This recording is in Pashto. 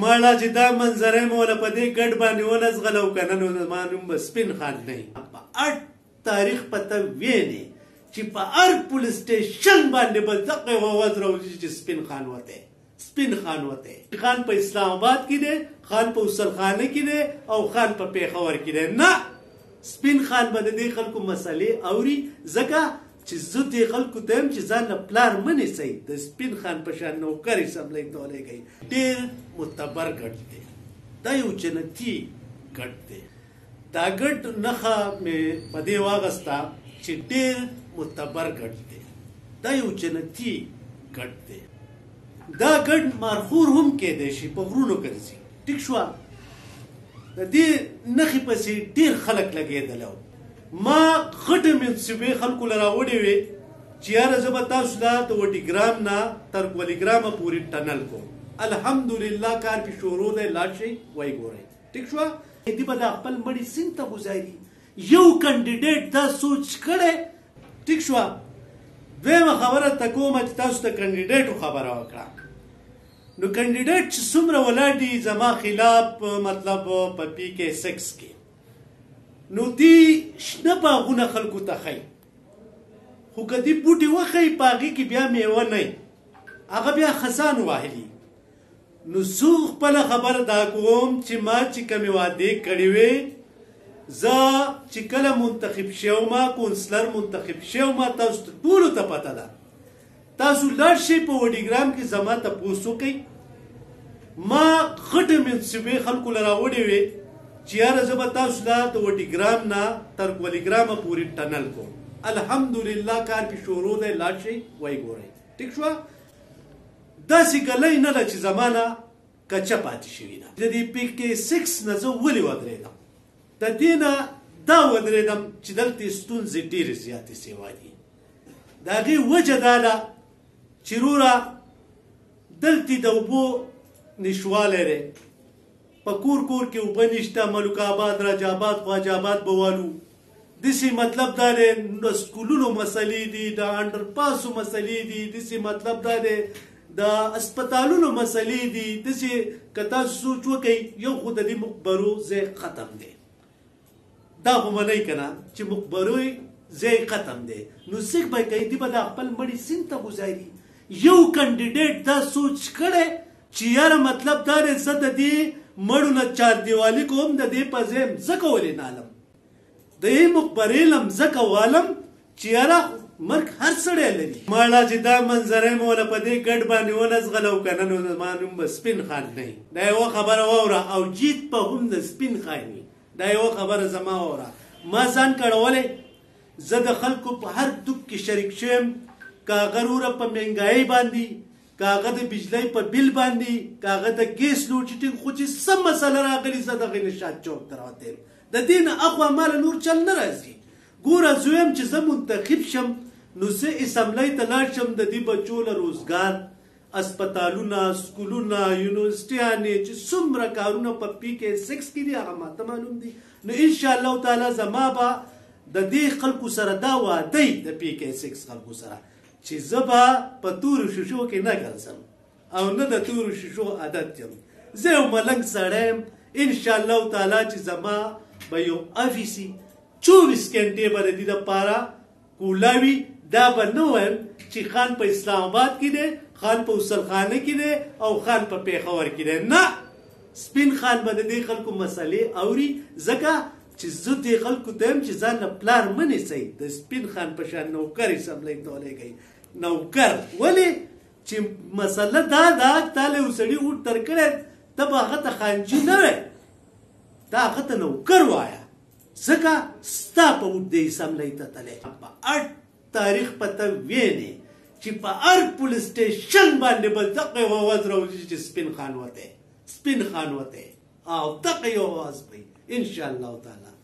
مالا چې دا منظره مولا په دې ګډ باندې ونزغلو کنه نو ما نوم به سپین خان نه په اټ تاریخ پته ویني چې په هر پولیس سټیشن باندې به دغه आवाज راوځي چې سپین خان وته سپین خان وته خان په اسلام آباد کې دی خان په وصل خانه کې دی او خان په پیښور کې دی نه سپین خان به د دې خلکو مسلې اوري ځکه چې زه دې خلکو ته یم چې ځان نه پلار مه نیسئ د سپین خان په شان نوکر اسمبلۍ ته ولېږئ ډېر معتبر ګډ دی دا یو جنتي ګډ دی دا ګډ نښه مې په دې واغسته چې ډېر معتبر ګډ دی دا یو جنتي ګډ دی دا ګډ مارخور هم کېدی شي په غرونو ګرځي ټیک شوه د دې نښې پسې ډېر خلک لګېدلی ما غټې منصبې خلکو له راوړې وې چې یاره زه به تاسو ته د وټیګرام نه تر ولیګرامه پورې ټنل کوم الحمدلله کار پې شروع دی لاړ شئ وایي ګورئ ټیک شوه دې به دا خپل مړي سیند ته ګزاري یو کینډیډیټ دا سوچ کړی ټیک شوه دویمه خبره ته کومه چې تاسو ته کینډیډیټو خبره وکړه نو کینډیډیټ چې څومره ولاړ دي زما خلاف مطلب په پی کې 6 کې نو دی شنه باغونه خلکو ته ښایي خو که دې بوټي وښایي په هغې کې بیا میوه نه هغه بیا خزان واهلي نو زه خپله خبره دا کوم چې ما چې کومې وعدې کړې وې زه چې کله منتخب شوم کونسلر منتخب شوم تاسو ته ټولو ته پته ده تاسو لاړ شئ په وډیګرام کې زما تپوس وکئ ما غټې منصبې خلکو له راوړې وې چې یاره زه به تاسو ته د وټیګرام نه تر ولیګرامه پورې ټنل کوم الحمدلله کار پې شروع دی لاړ شئ وایي ګورئ ټیک شوه داسې ګلۍ نه ده چې زما نه کچه پاتې شوې ده د دې پی کې 6 نه زه ولې ودرېدم د دې نه دا ودرېدم چې دلته ستونزې ډېرې زیاتې سوي دي د هغې وجه دا ده چې وروره دلته د اوبو نشوالی دی په کور کور کې اوبه نشته ملک آباد راجا آباد خواجه آباد به والو داسې مطلب دا دی د سکولونو مسلې دي د انډرپاسو مسلې دي داسې مطلب دا دی د اسپتالونو مسلې دي داسې که تاسو سوچ وکئ یو خو د دې مقبرو ځای ختم دی دا خو منئ که نه چې مقبرو ځای ختم دی نو څه به کوي دې به دا خپل مړي سیند ته ګزاري یو کینډیډیټ دا سوچ کړی چې یاره مطلب دا دی زه د دې مړو نه چاردیوالي کوم د دې په ځای مځکه ولې نه الم د دې مقبرې له مځکه والم چې یاره مرګ هر سړی لري ماړه چې دا منظره موله په دې ګډ باندې ونزغلو که نه نو زما نوم به سپین خان نه دا یوه خبره واوره او جیت په هم د سپین خان دا یوه خبره زما واوره ما ځان کړولی زه د خلکو په هر دوک کې شریک شویم که هغه وروره په مهنګایۍ باندې که هغه د بجلۍ په بیل باندې که هغه د ګیس لوډ شیډینګ خو چې څه مسله راغلي زه دغې نشات چوک ته راوتیم د دې نه اخوا ماله نور چل نه راځي ګوره زه وایم چې زه منتخب شم نو زه اسمبلۍ ته لاړ شم د دې بچو له روزګار اسپتالونه سکولونه یونیورسټیانې چې څومره کارونه په پی کې 6 کې دي هغه ماته معلوم دي نو انشاءالله تعالی زما به د دې خلکو سره دا وعده د پی کې 6 خلکو سره چې زه به په تورو شیشو کې نه ګرځم او نه د تورو شیشو عادت یم زه یو ملنګ سړی یم انشاءالله تعالی چې زما به یو افیسي 24 ګنټې به د دې دپاره کولاوي دا به نه وایم چې خان په اسلام آباد کې دی خان په وصل خانه کې دی او خان په پیښور کې دی نه سپین خان به د دې خلکو مسلې اوري ځکه چې زه دې خلکو ته یم چې ځان نه پلار مه نیسئ د سپین خان په شان نوکر اسمبلۍ ته ولېږئ نوکر ولې چې مسله دا ده تا له یو سړي اوټ تر کړی ته به هغه ته خانجي نه وی تا هغه ته نوکر وایه ځکه ستا په اوټ دې اسمبلۍ ته تللی په اټ تاریخ پته ویني چې په هر پولیس سټیشن باندې به دغه آواز راوځي چې سپین خان وته سپین خان وته او دغه یو آواز به انشاءالله تعالی